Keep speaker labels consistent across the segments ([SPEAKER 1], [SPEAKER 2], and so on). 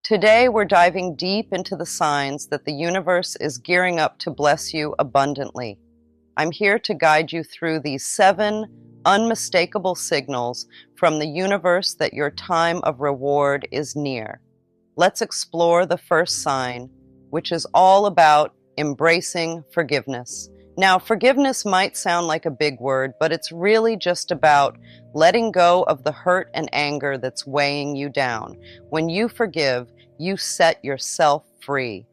[SPEAKER 1] Today, we're diving deep into the signs that the universe is gearing up to bless you abundantly. I'm here to guide you through these 7 unmistakable signals from the universe that your time of reward is near. Let's explore the first sign, which is all about embracing forgiveness. Now, forgiveness might sound like a big word, but it's really just about letting go of the hurt and anger that's weighing you down. When you forgive, you set yourself free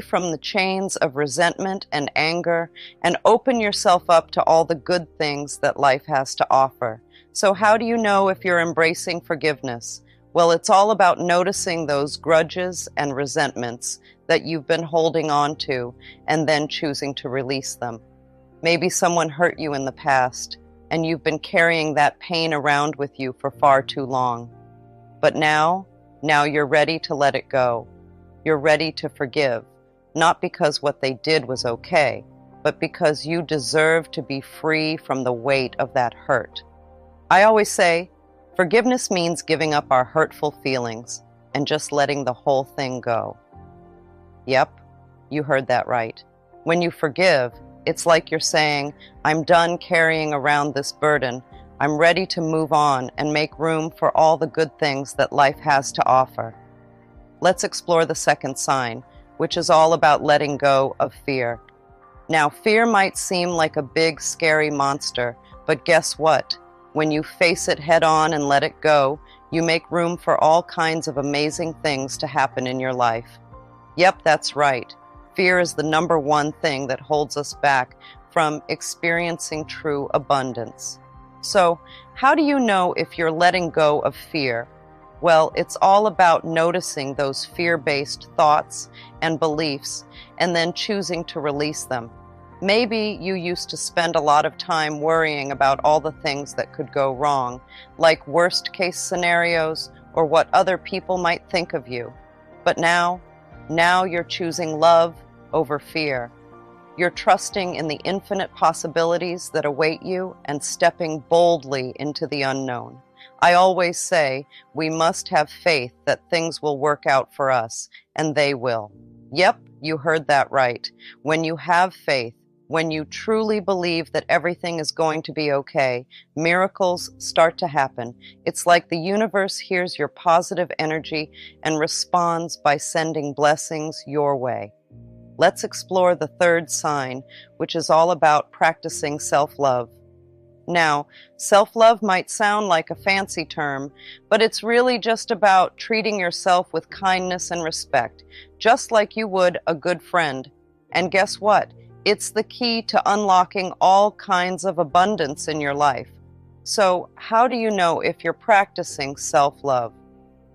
[SPEAKER 1] from the chains of resentment and anger, and open yourself up to all the good things that life has to offer. So how do you know if you're embracing forgiveness? Well, it's all about noticing those grudges and resentments that you've been holding on to and then choosing to release them. Maybe someone hurt you in the past and you've been carrying that pain around with you for far too long. But now you're ready to let it go. You're ready to forgive, not because what they did was okay, but because you deserve to be free from the weight of that hurt. I always say, forgiveness means giving up our hurtful feelings and just letting the whole thing go. Yep, you heard that right. When you forgive, it's like you're saying, I'm done carrying around this burden. I'm ready to move on and make room for all the good things that life has to offer. Let's explore the second sign, which is all about letting go of fear. Now, fear might seem like a big, scary monster, but guess what? When you face it head on and let it go, you make room for all kinds of amazing things to happen in your life. Yep, that's right. Fear is the number one thing that holds us back from experiencing true abundance. So, how do you know if you're letting go of fear? Well, it's all about noticing those fear-based thoughts and beliefs and then choosing to release them. Maybe you used to spend a lot of time worrying about all the things that could go wrong, like worst-case scenarios or what other people might think of you. But now you're choosing love over fear. You're trusting in the infinite possibilities that await you and stepping boldly into the unknown. I always say we must have faith that things will work out for us, and they will. Yep, you heard that right. When you have faith, when you truly believe that everything is going to be okay, miracles start to happen. It's like the universe hears your positive energy and responds by sending blessings your way. Let's explore the third sign, which is all about practicing self-love. Now, self-love might sound like a fancy term, but it's really just about treating yourself with kindness and respect, just like you would a good friend. And guess what? It's the key to unlocking all kinds of abundance in your life. So, how do you know if you're practicing self-love?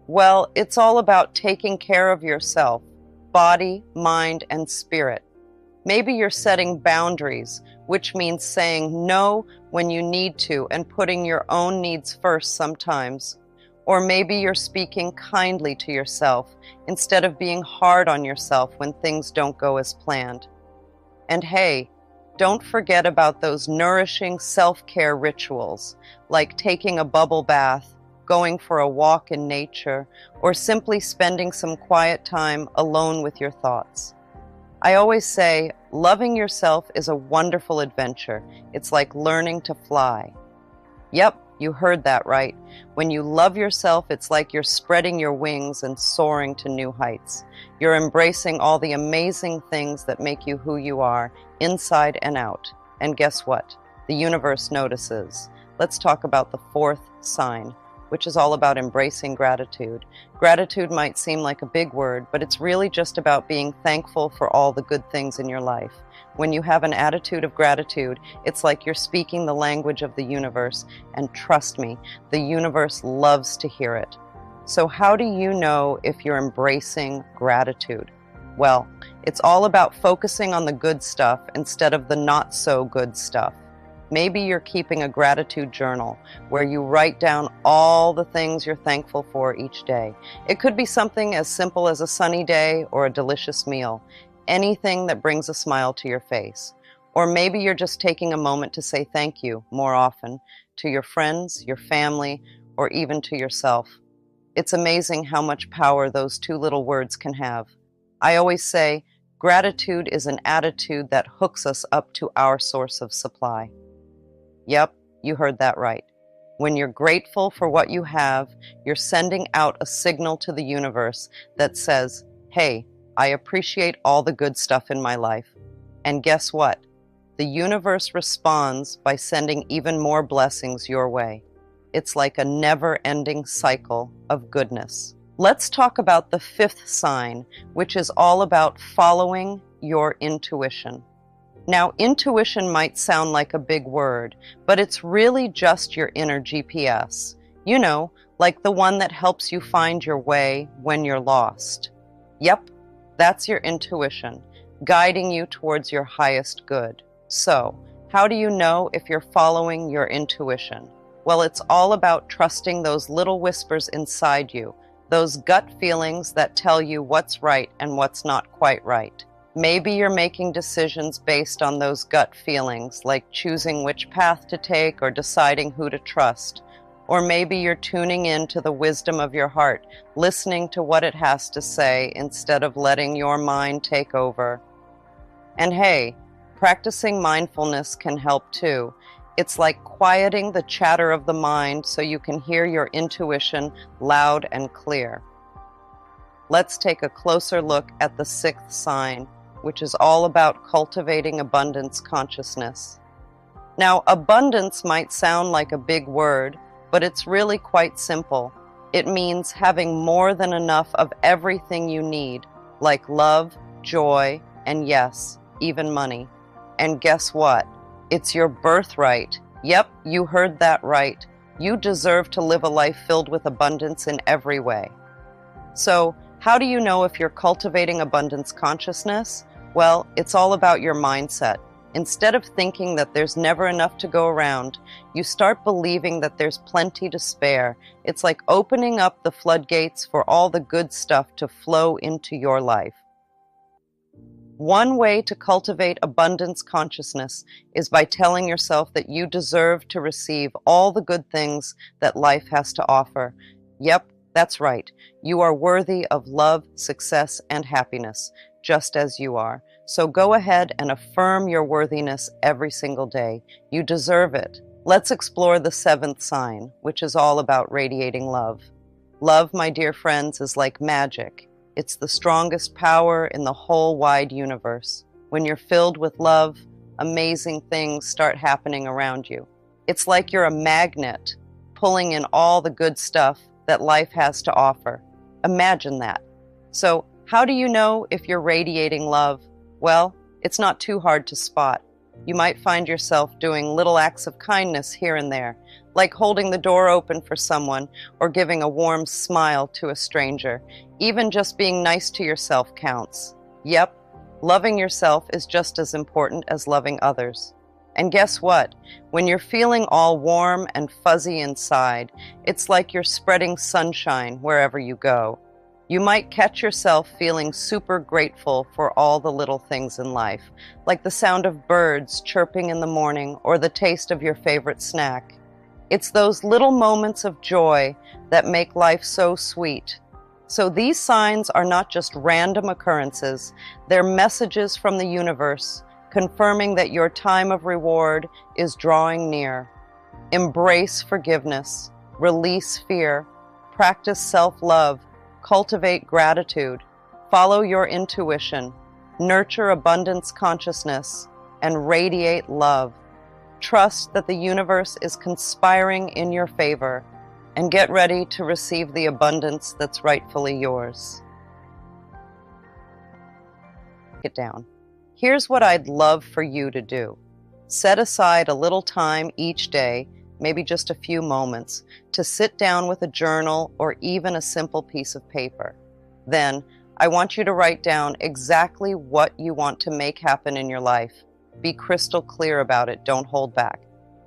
[SPEAKER 1] Well, it's all about taking care of yourself, body, mind, and spirit. Maybe you're setting boundaries, which means saying no when you need to and putting your own needs first sometimes. Or maybe you're speaking kindly to yourself instead of being hard on yourself when things don't go as planned. And hey, don't forget about those nourishing self-care rituals, like taking a bubble bath, going for a walk in nature, or simply spending some quiet time alone with your thoughts. I always say, loving yourself is a wonderful adventure. It's like learning to fly. Yep, you heard that right. When you love yourself, it's like you're spreading your wings and soaring to new heights. You're embracing all the amazing things that make you who you are, inside and out. And guess what? The universe notices. Let's talk about the fourth sign, which is all about embracing gratitude. Gratitude might seem like a big word, but it's really just about being thankful for all the good things in your life. When you have an attitude of gratitude, it's like you're speaking the language of the universe, and trust me, the universe loves to hear it. So how do you know if you're embracing gratitude? Well, it's all about focusing on the good stuff instead of the not so good stuff. Maybe you're keeping a gratitude journal where you write down all the things you're thankful for each day. It could be something as simple as a sunny day or a delicious meal, anything that brings a smile to your face. Or maybe you're just taking a moment to say thank you more often to your friends, your family, or even to yourself. It's amazing how much power those two little words can have. I always say, gratitude is an attitude that hooks us up to our source of supply. Yep, you heard that right. When you're grateful for what you have, you're sending out a signal to the universe that says, hey, I appreciate all the good stuff in my life. And guess what? The universe responds by sending even more blessings your way. It's like a never-ending cycle of goodness. Let's talk about the fifth sign, which is all about following your intuition. Now, intuition might sound like a big word, but it's really just your inner GPS. You know, like the one that helps you find your way when you're lost. Yep, that's your intuition, guiding you towards your highest good. So, how do you know if you're following your intuition? Well, it's all about trusting those little whispers inside you, those gut feelings that tell you what's right and what's not quite right. Maybe you're making decisions based on those gut feelings, like choosing which path to take or deciding who to trust. Or maybe you're tuning in to the wisdom of your heart, listening to what it has to say instead of letting your mind take over. And hey, practicing mindfulness can help too. It's like quieting the chatter of the mind so you can hear your intuition loud and clear. Let's take a closer look at the sixth sign, which is all about cultivating abundance consciousness. Now, abundance might sound like a big word, but it's really quite simple. It means having more than enough of everything you need, like love, joy, and yes, even money. And guess what? It's your birthright. Yep, you heard that right. You deserve to live a life filled with abundance in every way. So, how do you know if you're cultivating abundance consciousness? Well, it's all about your mindset. Instead of thinking that there's never enough to go around, you start believing that there's plenty to spare. It's like opening up the floodgates for all the good stuff to flow into your life. One way to cultivate abundance consciousness is by telling yourself that you deserve to receive all the good things that life has to offer. Yep, that's right. You are worthy of love, success, and happiness, just as you are. So go ahead and affirm your worthiness every single day. You deserve it. Let's explore the seventh sign, which is all about radiating love. Love, my dear friends, is like magic. It's the strongest power in the whole wide universe. When you're filled with love, amazing things start happening around you. It's like you're a magnet, pulling in all the good stuff that life has to offer. Imagine that. So, how do you know if you're radiating love? Well, it's not too hard to spot. You might find yourself doing little acts of kindness here and there, like holding the door open for someone or giving a warm smile to a stranger. Even just being nice to yourself counts. Yep, loving yourself is just as important as loving others. And guess what? When you're feeling all warm and fuzzy inside, it's like you're spreading sunshine wherever you go. You might catch yourself feeling super grateful for all the little things in life, like the sound of birds chirping in the morning or the taste of your favorite snack. It's those little moments of joy that make life so sweet. So these signs are not just random occurrences, they're messages from the universe, confirming that your time of reward is drawing near. Embrace forgiveness, release fear, practice self-love, cultivate gratitude, follow your intuition, nurture abundance consciousness, and radiate love. Trust that the universe is conspiring in your favor, and get ready to receive the abundance that's rightfully yours. Get down. Here's what I'd love for you to do. Set aside a little time each day, maybe just a few moments, to sit down with a journal or even a simple piece of paper. Then, I want you to write down exactly what you want to make happen in your life. Be crystal clear about it, don't hold back.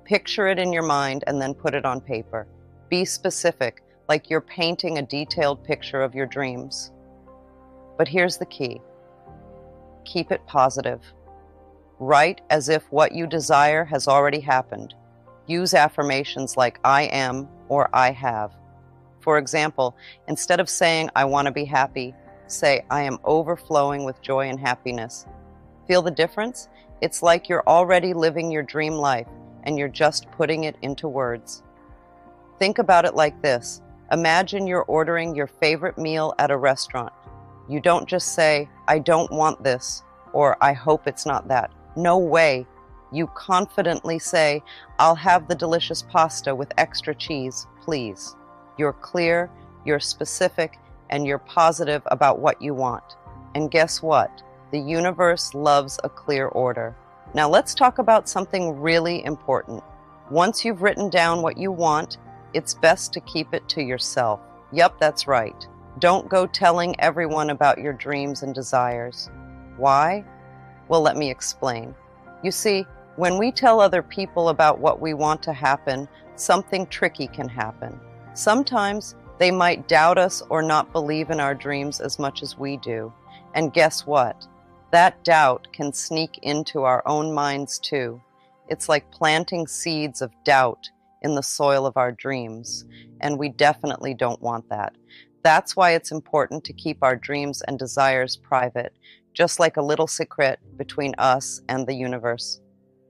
[SPEAKER 1] Picture it in your mind and then put it on paper. Be specific, like you're painting a detailed picture of your dreams. But here's the key. Keep it positive. Write as if what you desire has already happened. Use affirmations like I am or I have. For example, instead of saying, I want to be happy, say, I am overflowing with joy and happiness. Feel the difference? It's like you're already living your dream life and you're just putting it into words. Think about it like this. Imagine you're ordering your favorite meal at a restaurant. You don't just say, I don't want this, or I hope it's not that. No way. You confidently say, I'll have the delicious pasta with extra cheese, please. You're clear, you're specific, and you're positive about what you want. And guess what? The universe loves a clear order. Now let's talk about something really important. Once you've written down what you want, it's best to keep it to yourself. Yep, that's right. Don't go telling everyone about your dreams and desires. Why? Well, let me explain. You see, when we tell other people about what we want to happen, something tricky can happen. Sometimes they might doubt us or not believe in our dreams as much as we do. And guess what? That doubt can sneak into our own minds too. It's like planting seeds of doubt in the soil of our dreams, and we definitely don't want that. That's why it's important to keep our dreams and desires private, just like a little secret between us and the universe.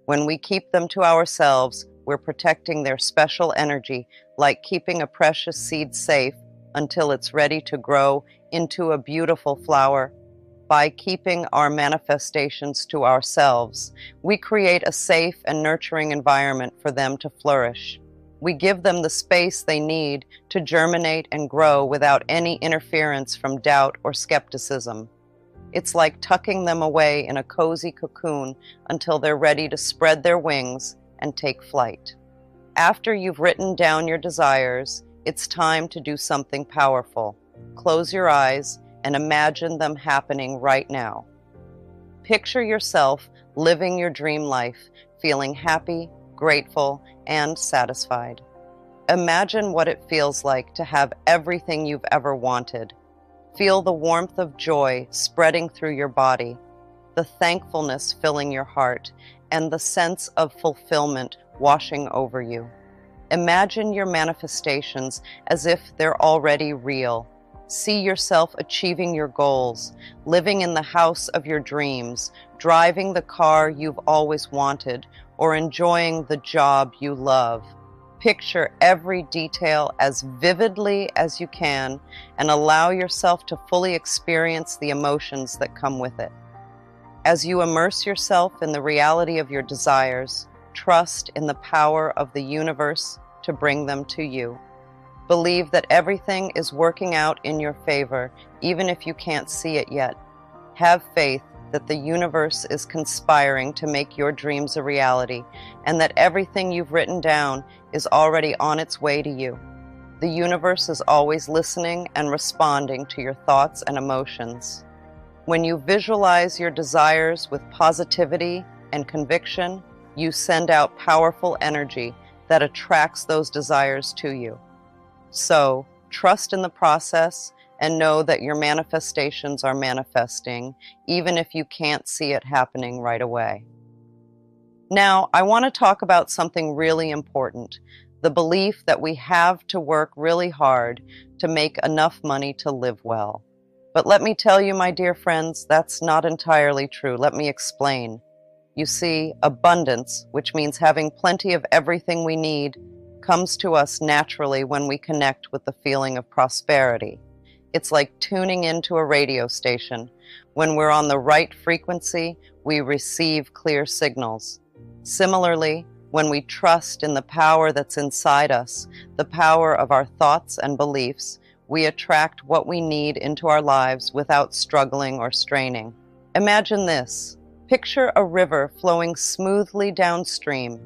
[SPEAKER 1] When we keep them to ourselves, we're protecting their special energy, like keeping a precious seed safe until it's ready to grow into a beautiful flower. By keeping our manifestations to ourselves, we create a safe and nurturing environment for them to flourish. We give them the space they need to germinate and grow without any interference from doubt or skepticism. It's like tucking them away in a cozy cocoon until they're ready to spread their wings and take flight. After you've written down your desires, it's time to do something powerful. Close your eyes and imagine them happening right now. Picture yourself living your dream life, feeling happy, grateful, and satisfied. Imagine what it feels like to have everything you've ever wanted. Feel the warmth of joy spreading through your body, the thankfulness filling your heart, and the sense of fulfillment washing over you. Imagine your manifestations as if they're already real. See yourself achieving your goals, living in the house of your dreams, driving the car you've always wanted, or enjoying the job you love. Picture every detail as vividly as you can and allow yourself to fully experience the emotions that come with it. As you immerse yourself in the reality of your desires, trust in the power of the universe to bring them to you. Believe that everything is working out in your favor, even if you can't see it yet. Have faith that the universe is conspiring to make your dreams a reality, and that everything you've written down is already on its way to you. The universe is always listening and responding to your thoughts and emotions. When you visualize your desires with positivity and conviction, you send out powerful energy that attracts those desires to you. So, trust in the process and know that your manifestations are manifesting, even if you can't see it happening right away. Now, I want to talk about something really important, the belief that we have to work really hard to make enough money to live well. But let me tell you, my dear friends, that's not entirely true. Let me explain. You see, abundance, which means having plenty of everything we need, comes to us naturally when we connect with the feeling of prosperity. It's like tuning into a radio station. When we're on the right frequency, we receive clear signals. Similarly, when we trust in the power that's inside us, the power of our thoughts and beliefs, we attract what we need into our lives without struggling or straining. Imagine this. Picture a river flowing smoothly downstream.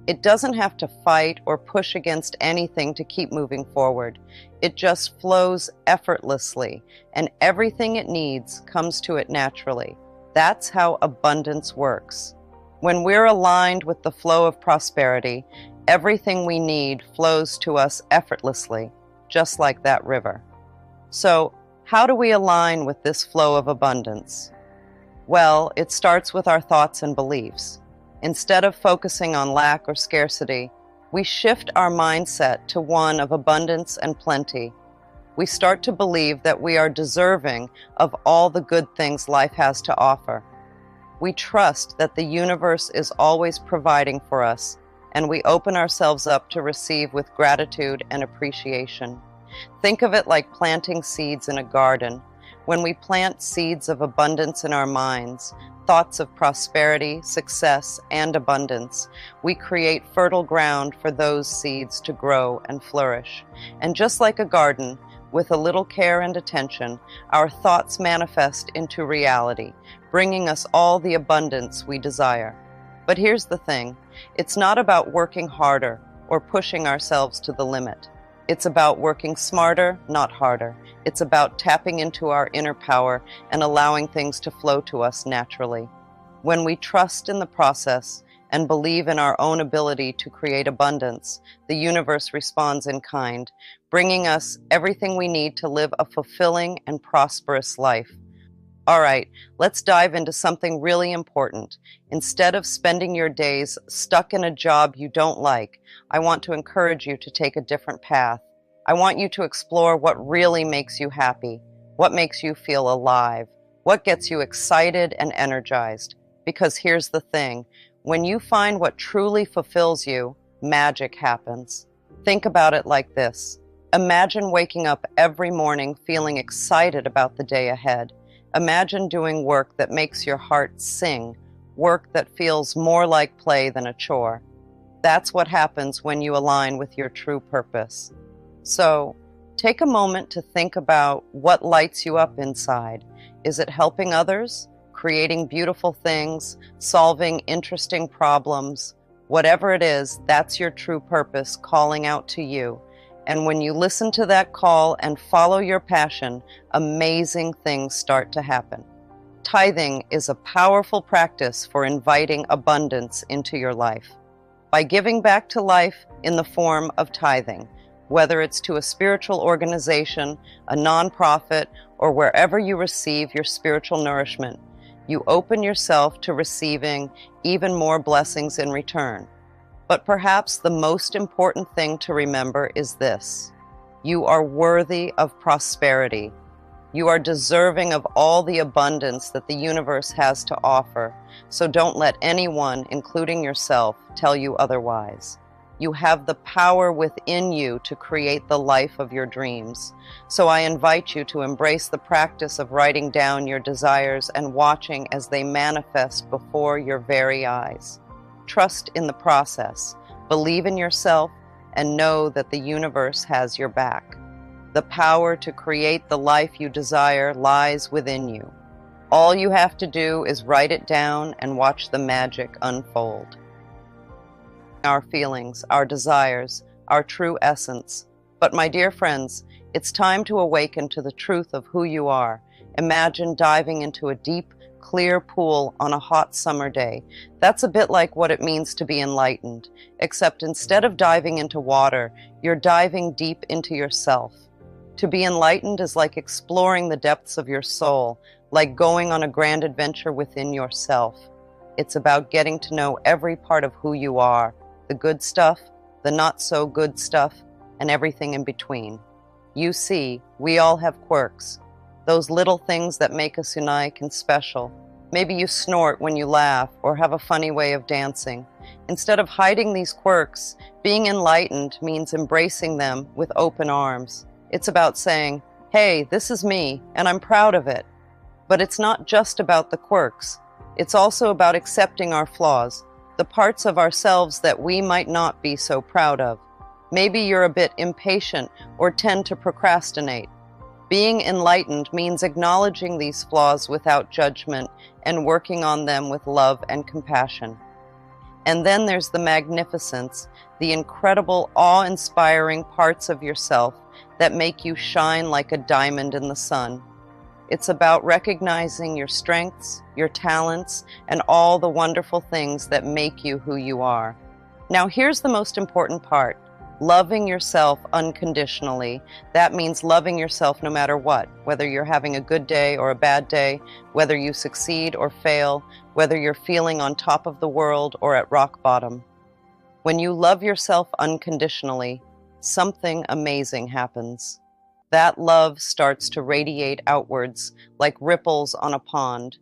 [SPEAKER 1] It doesn't have to fight or push against anything to keep moving forward. It just flows effortlessly, and everything it needs comes to it naturally. That's how abundance works. When we're aligned with the flow of prosperity, everything we need flows to us effortlessly, just like that river. So, how do we align with this flow of abundance? Well, it starts with our thoughts and beliefs. Instead of focusing on lack or scarcity, we shift our mindset to one of abundance and plenty. We start to believe that we are deserving of all the good things life has to offer. We trust that the universe is always providing for us, and we open ourselves up to receive with gratitude and appreciation. Think of it like planting seeds in a garden. When we plant seeds of abundance in our minds, thoughts of prosperity, success, and abundance, we create fertile ground for those seeds to grow and flourish. And just like a garden, with a little care and attention, our thoughts manifest into reality, bringing us all the abundance we desire. But here's the thing, it's not about working harder or pushing ourselves to the limit. It's about working smarter, not harder. It's about tapping into our inner power and allowing things to flow to us naturally. When we trust in the process and believe in our own ability to create abundance, the universe responds in kind, bringing us everything we need to live a fulfilling and prosperous life. All right, let's dive into something really important. Instead of spending your days stuck in a job you don't like, I want to encourage you to take a different path. I want you to explore what really makes you happy, what makes you feel alive, what gets you excited and energized. Because here's the thing, when you find what truly fulfills you, magic happens. Think about it like this. Imagine waking up every morning feeling excited about the day ahead. Imagine doing work that makes your heart sing, work that feels more like play than a chore. That's what happens when you align with your true purpose. So, take a moment to think about what lights you up inside. Is it helping others, creating beautiful things, solving interesting problems? Whatever it is, that's your true purpose calling out to you. And when you listen to that call and follow your passion, amazing things start to happen. Tithing is a powerful practice for inviting abundance into your life. By giving back to life in the form of tithing, whether it's to a spiritual organization, a nonprofit, or wherever you receive your spiritual nourishment, you open yourself to receiving even more blessings in return. But perhaps the most important thing to remember is this: you are worthy of prosperity. You are deserving of all the abundance that the universe has to offer, so don't let anyone, including yourself, tell you otherwise. You have the power within you to create the life of your dreams. So I invite you to embrace the practice of writing down your desires and watching as they manifest before your very eyes. Trust in the process, believe in yourself, and know that the universe has your back. The power to create the life you desire lies within you. All you have to do is write it down and watch the magic unfold. Our feelings, our desires, our true essence. But my dear friends, it's time to awaken to the truth of who you are. Imagine diving into a deep, clear pool on a hot summer day. That's a bit like what it means to be enlightened, except instead of diving into water, you're diving deep into yourself. To be enlightened is like exploring the depths of your soul, like going on a grand adventure within yourself. It's about getting to know every part of who you are, the good stuff, the not so good stuff, and everything in between. You see, we all have quirks. Those little things that make us unique and special. Maybe you snort when you laugh or have a funny way of dancing. Instead of hiding these quirks, being enlightened means embracing them with open arms. It's about saying, hey, this is me, and I'm proud of it. But it's not just about the quirks. It's also about accepting our flaws, the parts of ourselves that we might not be so proud of. Maybe you're a bit impatient or tend to procrastinate. Being enlightened means acknowledging these flaws without judgment and working on them with love and compassion. And then there's the magnificence, the incredible, awe-inspiring parts of yourself that make you shine like a diamond in the sun. It's about recognizing your strengths, your talents, and all the wonderful things that make you who you are. Now here's the most important part. Loving yourself unconditionally. That means loving yourself no matter what, whether you're having a good day or a bad day, whether you succeed or fail, whether you're feeling on top of the world or at rock bottom. When you love yourself unconditionally, something amazing happens. That love starts to radiate outwards like ripples on a pond.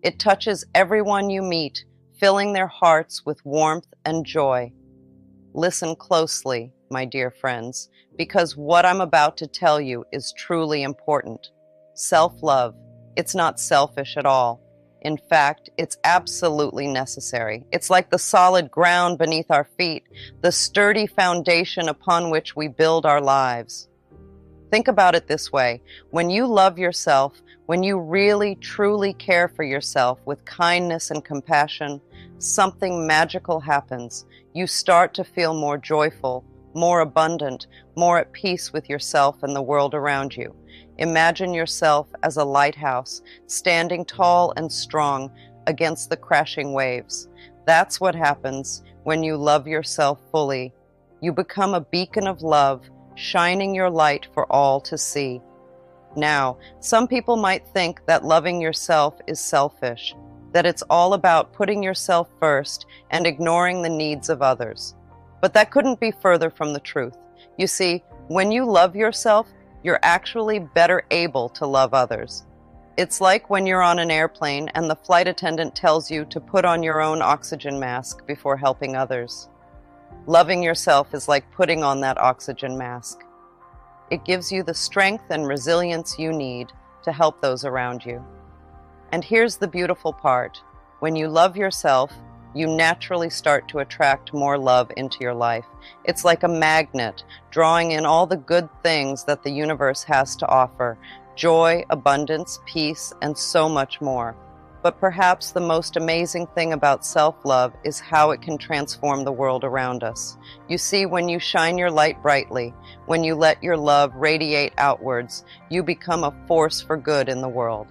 [SPEAKER 1] It touches everyone you meet, filling their hearts with warmth and joy. Listen closely, my dear friends, because what I'm about to tell you is truly important. Self-love. It's not selfish at all. In fact, it's absolutely necessary. It's like the solid ground beneath our feet, the sturdy foundation upon which we build our lives. Think about it this way. When you love yourself, when you really, truly care for yourself with kindness and compassion, something magical happens. You start to feel more joyful, more abundant, more at peace with yourself and the world around you. Imagine yourself as a lighthouse, standing tall and strong against the crashing waves. That's what happens when you love yourself fully. You become a beacon of love, shining your light for all to see. Now, some people might think that loving yourself is selfish, that it's all about putting yourself first and ignoring the needs of others. But that couldn't be further from the truth. You see, when you love yourself, you're actually better able to love others. It's like when you're on an airplane and the flight attendant tells you to put on your own oxygen mask before helping others. Loving yourself is like putting on that oxygen mask. It gives you the strength and resilience you need to help those around you. And here's the beautiful part. When you love yourself, you naturally start to attract more love into your life. It's like a magnet, drawing in all the good things that the universe has to offer: joy, abundance, peace, and so much more. But perhaps the most amazing thing about self-love is how it can transform the world around us. You see, when you shine your light brightly, when you let your love radiate outwards, you become a force for good in the world.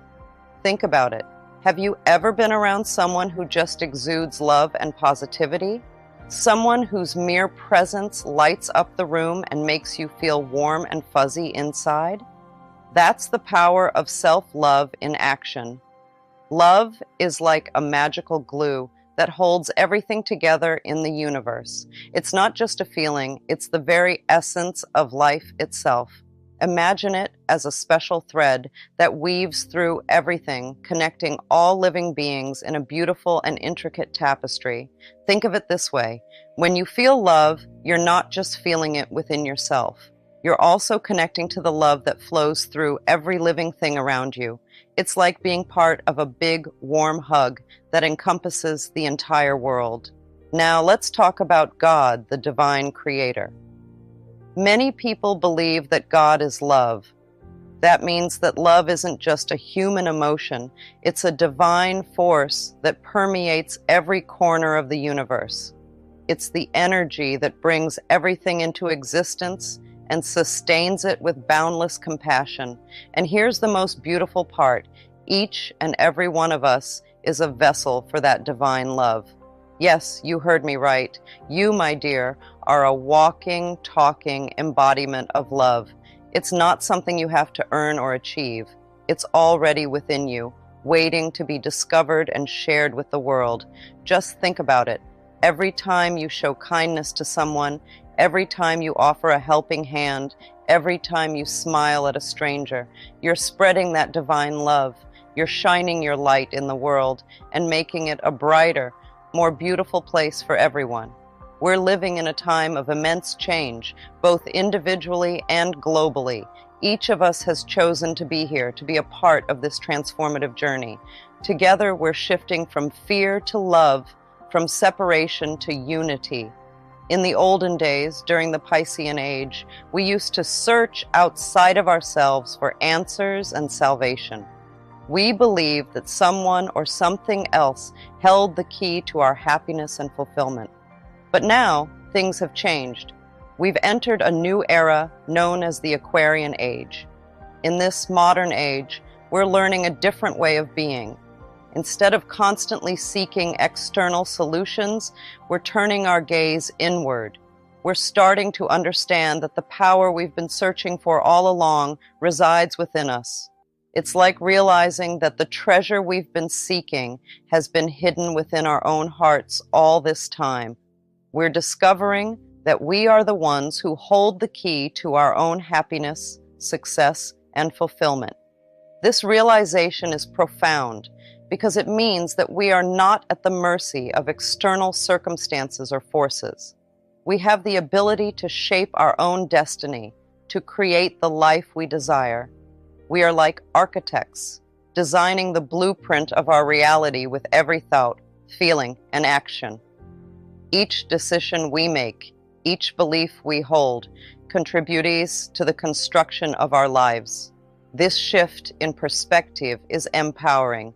[SPEAKER 1] Think about it. Have you ever been around someone who just exudes love and positivity? Someone whose mere presence lights up the room and makes you feel warm and fuzzy inside? That's the power of self-love in action. Love is like a magical glue that holds everything together in the universe. It's not just a feeling, it's the very essence of life itself. Imagine it as a special thread that weaves through everything, connecting all living beings in a beautiful and intricate tapestry. Think of it this way. When you feel love, you're not just feeling it within yourself. You're also connecting to the love that flows through every living thing around you. It's like being part of a big, warm hug that encompasses the entire world. Now let's talk about God, the divine creator. Many people believe that God is love. That means that love isn't just a human emotion, it's a divine force that permeates every corner of the universe. It's the energy that brings everything into existence and sustains it with boundless compassion. And here's the most beautiful part. Each and every one of us is a vessel for that divine love. Yes, you heard me right. You, my dear, are a walking, talking embodiment of love. It's not something you have to earn or achieve. It's already within you, waiting to be discovered and shared with the world. Just think about it. Every time you show kindness to someone, every time you offer a helping hand, every time you smile at a stranger, you're spreading that divine love. You're shining your light in the world and making it a brighter, more beautiful place for everyone. We're living in a time of immense change, both individually and globally. Each of us has chosen to be here, to be a part of this transformative journey. Together, we're shifting from fear to love, from separation to unity. In the olden days, during the Piscean Age, we used to search outside of ourselves for answers and salvation. We believed that someone or something else held the key to our happiness and fulfillment. But now, things have changed. We've entered a new era known as the Aquarian Age. In this modern age, we're learning a different way of being. Instead of constantly seeking external solutions, we're turning our gaze inward. We're starting to understand that the power we've been searching for all along resides within us. It's like realizing that the treasure we've been seeking has been hidden within our own hearts all this time. We're discovering that we are the ones who hold the key to our own happiness, success, and fulfillment. This realization is profound because it means that we are not at the mercy of external circumstances or forces. We have the ability to shape our own destiny, to create the life we desire. We are like architects, designing the blueprint of our reality with every thought, feeling, and action. Each decision we make, each belief we hold, contributes to the construction of our lives. This shift in perspective is empowering.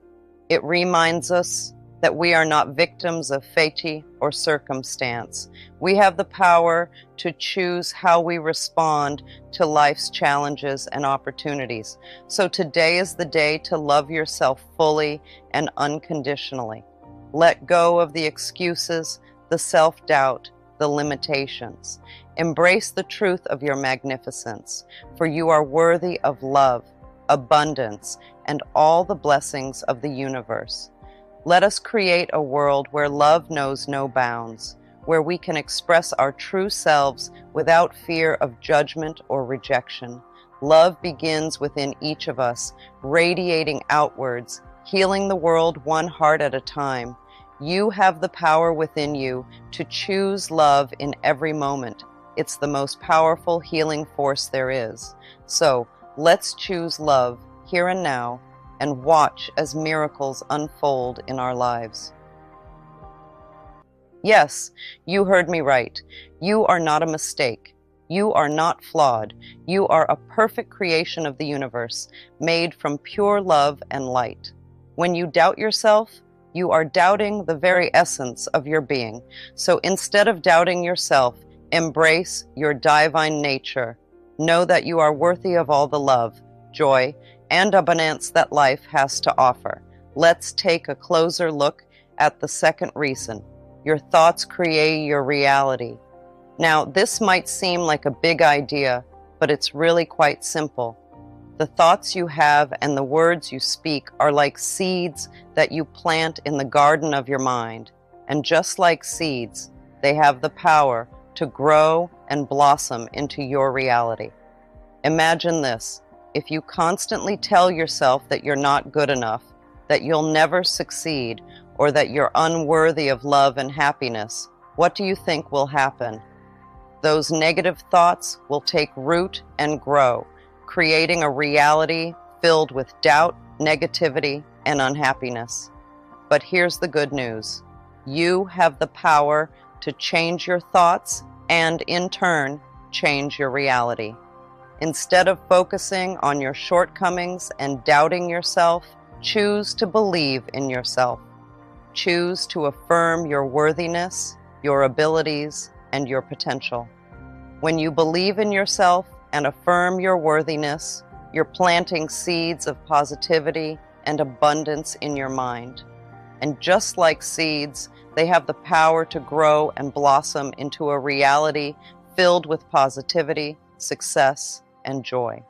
[SPEAKER 1] It reminds us that we are not victims of fate or circumstance. We have the power to choose how we respond to life's challenges and opportunities. So today is the day to love yourself fully and unconditionally. Let go of the excuses, the self-doubt, the limitations. Embrace the truth of your magnificence, for you are worthy of love, abundance, and all the blessings of the universe. Let us create a world where love knows no bounds, where we can express our true selves without fear of judgment or rejection. Love begins within each of us, radiating outwards, healing the world one heart at a time. You have the power within you to choose love in every moment. It's the most powerful healing force there is. So, let's choose love here and now and watch as miracles unfold in our lives. Yes, you heard me right. You are not a mistake. You are not flawed. You are a perfect creation of the universe, made from pure love and light. When you doubt yourself, you are doubting the very essence of your being. So instead of doubting yourself, embrace your divine nature. Know that you are worthy of all the love, joy, and abundance that life has to offer. Let's take a closer look at the second reason. Your thoughts create your reality. Now, this might seem like a big idea, but it's really quite simple. The thoughts you have and the words you speak are like seeds that you plant in the garden of your mind. And just like seeds, they have the power to grow and blossom into your reality. Imagine this. If you constantly tell yourself that you're not good enough, that you'll never succeed, or that you're unworthy of love and happiness, what do you think will happen? Those negative thoughts will take root and grow, creating a reality filled with doubt, negativity, and unhappiness. But here's the good news. You have the power to change your thoughts and, in turn, change your reality. Instead of focusing on your shortcomings and doubting yourself, choose to believe in yourself. Choose to affirm your worthiness, your abilities, and your potential. When you believe in yourself and affirm your worthiness, you're planting seeds of positivity and abundance in your mind. And just like seeds, they have the power to grow and blossom into a reality filled with positivity, success, and joy.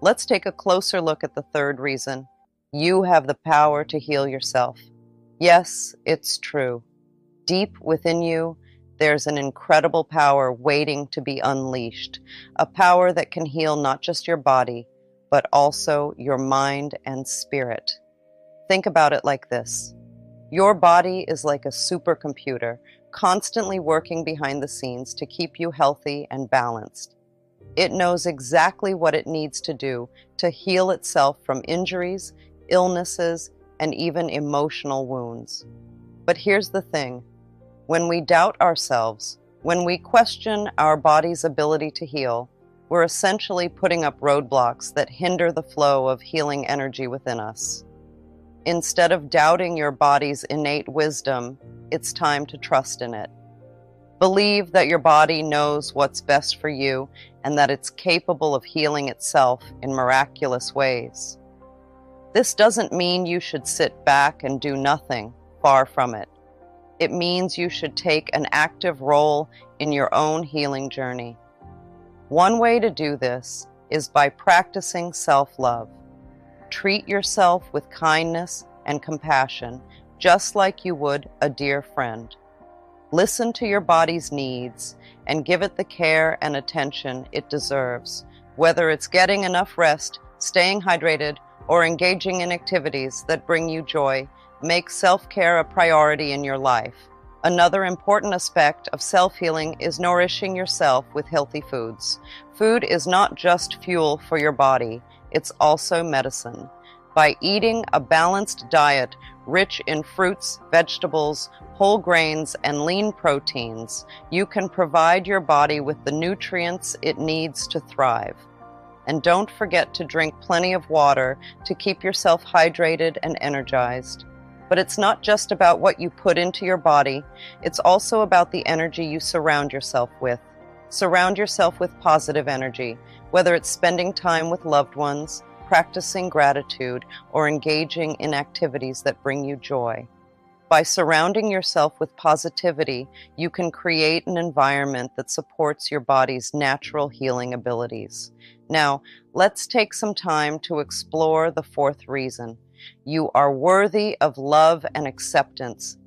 [SPEAKER 1] Let's take a closer look at the third reason. You have the power to heal yourself. Yes, it's true. Deep within you, there's an incredible power waiting to be unleashed, a power that can heal not just your body, but also your mind and spirit. Think about it like this. Your body is like a supercomputer, constantly working behind the scenes to keep you healthy and balanced. It knows exactly what it needs to do to heal itself from injuries, illnesses, and even emotional wounds. But here's the thing. When we doubt ourselves, when we question our body's ability to heal, we're essentially putting up roadblocks that hinder the flow of healing energy within us. Instead of doubting your body's innate wisdom, it's time to trust in it. Believe that your body knows what's best for you and that it's capable of healing itself in miraculous ways. This doesn't mean you should sit back and do nothing, far from it. It means you should take an active role in your own healing journey. One way to do this is by practicing self-love. Treat yourself with kindness and compassion, just like you would a dear friend. Listen to your body's needs and give it the care and attention it deserves, whether it's getting enough rest, staying hydrated, or engaging in activities that bring you joy. Make self-care a priority in your life. Another important aspect of self-healing is nourishing yourself with healthy foods. Food is not just fuel for your body, it's also medicine. By eating a balanced diet rich in fruits, vegetables, whole grains, and lean proteins, you can provide your body with the nutrients it needs to thrive. And don't forget to drink plenty of water to keep yourself hydrated and energized. But it's not just about what you put into your body, it's also about the energy you surround yourself with. Surround yourself with positive energy, whether it's spending time with loved ones, practicing gratitude, or engaging in activities that bring you joy. By surrounding yourself with positivity, you can create an environment that supports your body's natural healing abilities. Now, let's take some time to explore the fourth reason. You are worthy of love and acceptance.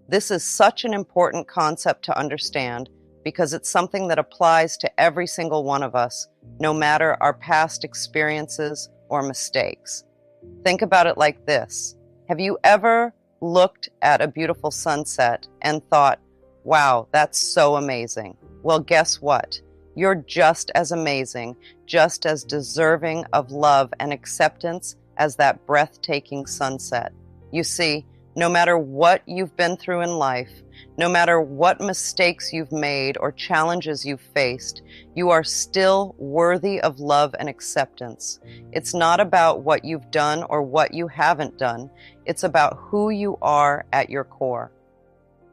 [SPEAKER 1] This is such an important concept to understand because it's something that applies to every single one of us, no matter our past experiences or mistakes. Think about it like this. Have you ever looked at a beautiful sunset and thought, wow, that's so amazing? Well, guess what? You're just as amazing, just as deserving of love and acceptance as that breathtaking sunset. You see, no matter what you've been through in life, no matter what mistakes you've made or challenges you've faced, you are still worthy of love and acceptance. It's not about what you've done or what you haven't done. It's about who you are at your core.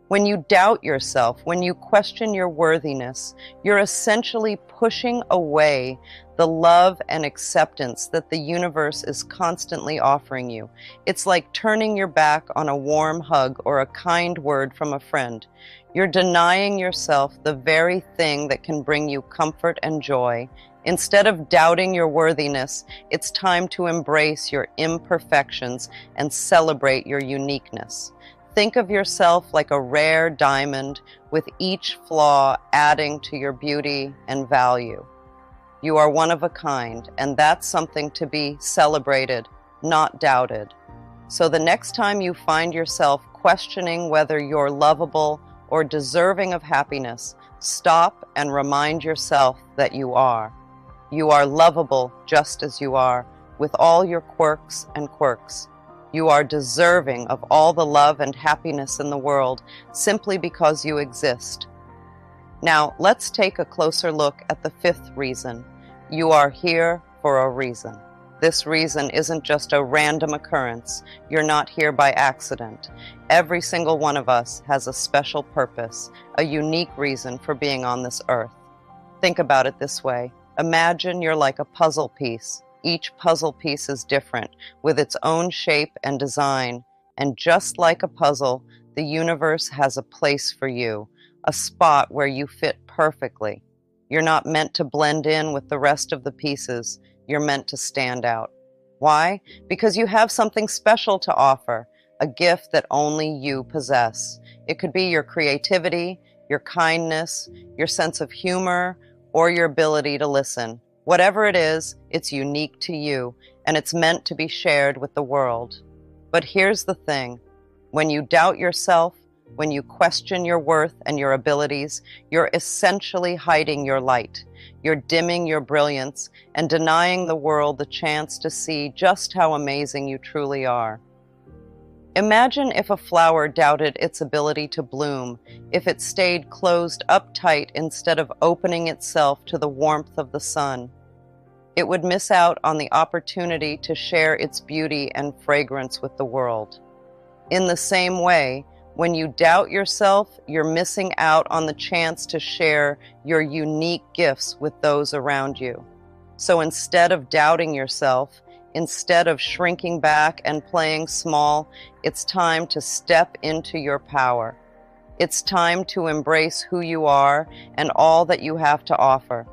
[SPEAKER 1] When you doubt yourself, when you question your worthiness, you're essentially pushing away the love and acceptance that the universe is constantly offering you. It's like turning your back on a warm hug or a kind word from a friend. You're denying yourself the very thing that can bring you comfort and joy. Instead of doubting your worthiness, it's time to embrace your imperfections and celebrate your uniqueness. Think of yourself like a rare diamond, with each flaw adding to your beauty and value. You are one of a kind, and that's something to be celebrated, not doubted. So the next time you find yourself questioning whether you're lovable or deserving of happiness, stop and remind yourself that you are. You are lovable just as you are, with all your quirks and quirks. You are deserving of all the love and happiness in the world simply because you exist. Now, let's take a closer look at the fifth reason. You are here for a reason. This reason isn't just a random occurrence. You're not here by accident. Every single one of us has a special purpose, a unique reason for being on this earth. Think about it this way. Imagine you're like a puzzle piece. Each puzzle piece is different, with its own shape and design. And just like a puzzle, the universe has a place for you, a spot where you fit perfectly. You're not meant to blend in with the rest of the pieces. You're meant to stand out. Why? Because you have something special to offer, a gift that only you possess. It could be your creativity, your kindness, your sense of humor, or your ability to listen. Whatever it is, it's unique to you, and it's meant to be shared with the world. But here's the thing. When you doubt yourself, when you question your worth and your abilities, you're essentially hiding your light. You're dimming your brilliance and denying the world the chance to see just how amazing you truly are. Imagine if a flower doubted its ability to bloom, if it stayed closed up tight instead of opening itself to the warmth of the sun. It would miss out on the opportunity to share its beauty and fragrance with the world. In the same way, when you doubt yourself, you're missing out on the chance to share your unique gifts with those around you. So instead of doubting yourself, instead of shrinking back and playing small, it's time to step into your power. It's time to embrace who you are and all that you have to offer.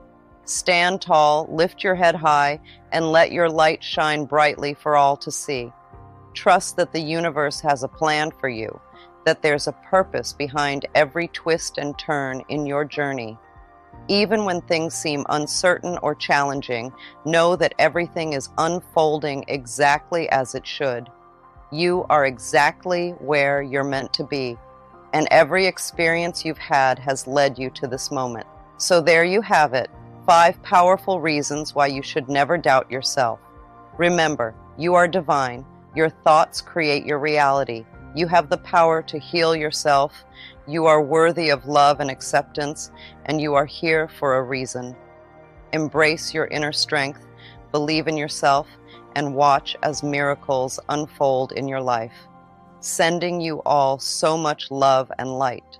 [SPEAKER 1] Stand tall, lift your head high, and let your light shine brightly for all to see. Trust that the universe has a plan for you, that there's a purpose behind every twist and turn in your journey. Even when things seem uncertain or challenging, know that everything is unfolding exactly as it should. You are exactly where you're meant to be, and every experience you've had has led you to this moment. So there you have it, 5 powerful reasons why you should never doubt yourself. Remember, you are divine. Your thoughts create your reality. You have the power to heal yourself. You are worthy of love and acceptance, and you are here for a reason. Embrace your inner strength, believe in yourself, and watch as miracles unfold in your life. Sending you all so much love and light.